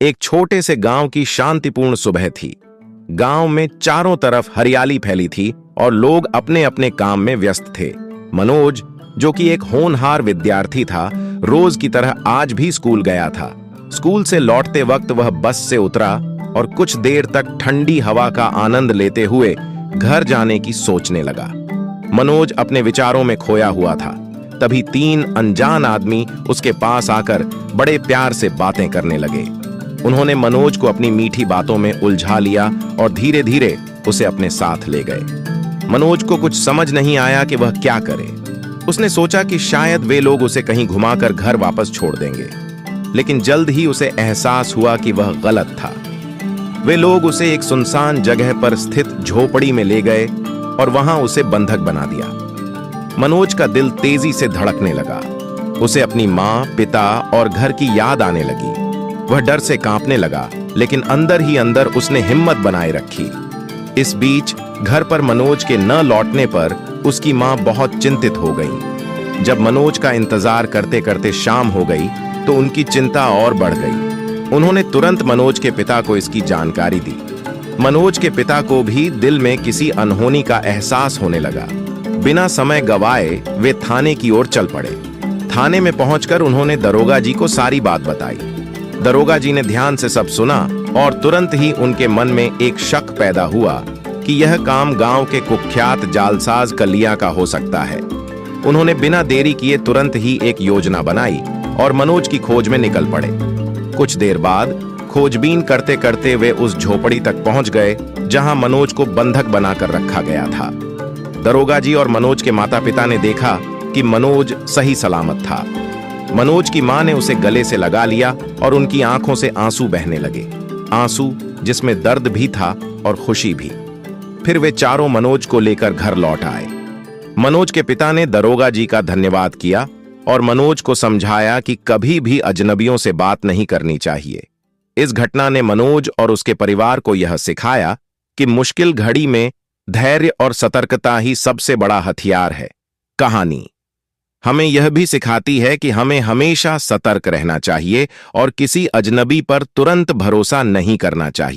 एक छोटे से गांव की शांतिपूर्ण सुबह थी। गांव में चारों तरफ हरियाली फैली थी और लोग अपने अपने काम में व्यस्त थे। मनोज, जो कि एक होनहार विद्यार्थी था, रोज की तरह आज भी स्कूल गया था। स्कूल से लौटते वक्त वह बस से उतरा और कुछ देर तक ठंडी हवा का आनंद लेते हुए घर जाने की सोचने लगा। मनोज अपने विचारों में खोया हुआ था। तभी तीन अनजान आदमी उसके पास आकर बड़े प्यार से बातें करने लगे। उन्होंने मनोज को अपनी मीठी बातों में उलझा लिया और धीरे धीरे उसे अपने साथ ले गए। मनोज को कुछ समझ नहीं आया कि वह क्या करे। उसने सोचा कि शायद वे लोग उसे कहीं घुमाकर घर वापस छोड़ देंगे, लेकिन जल्द ही उसे एहसास हुआ कि वह गलत था। वे लोग उसे एक सुनसान जगह पर स्थित झोपड़ी में ले गए और वहां उसे बंधक बना दिया। मनोज का दिल तेजी से धड़कने लगा। उसे अपनी माँ, पिता और घर की याद आने लगी। वह डर से कांपने लगा, लेकिन अंदर ही अंदर उसने हिम्मत बनाए रखी। इस बीच घर पर मनोज के न लौटने पर उसकी माँ बहुत चिंतित हो गई। जब मनोज का इंतजार करते करते शाम हो गई तो उनकी चिंता और बढ़ गई। उन्होंने तुरंत मनोज के पिता को इसकी जानकारी दी। मनोज के पिता को भी दिल में किसी अनहोनी का एहसास होने लगा। बिना समय गवाए वे थाने की ओर चल पड़े। थाने में पहुंचकर उन्होंने दरोगा जी को सारी बात बताई। दरोगा जी ने ध्यान से सब सुना और तुरंत ही उनके मन में एक शक पैदा हुआ कि यह काम गांव के कुख्यात जालसाज कलिया का हो सकता है। उन्होंने बिना देरी किए तुरंत ही एक योजना बनाई और मनोज की खोज में निकल पड़े। कुछ देर बाद खोजबीन करते करते वे उस झोपड़ी तक पहुंच गए जहां मनोज को बंधक बनाकर रखा गया था। दरोगा जी और मनोज के माता पिता ने देखा कि मनोज सही सलामत था। मनोज की मां ने उसे गले से लगा लिया और उनकी आंखों से आंसू बहने लगे, आंसू जिसमें दर्द भी था और खुशी भी। फिर वे चारों मनोज को लेकर घर लौट आए। मनोज के पिता ने दरोगा जी का धन्यवाद किया और मनोज को समझाया कि कभी भी अजनबियों से बात नहीं करनी चाहिए। इस घटना ने मनोज और उसके परिवार को यह सिखाया कि मुश्किल घड़ी में धैर्य और सतर्कता ही सबसे बड़ा हथियार है। कहानी हमें यह भी सिखाती है कि हमें हमेशा सतर्क रहना चाहिए और किसी अजनबी पर तुरंत भरोसा नहीं करना चाहिए।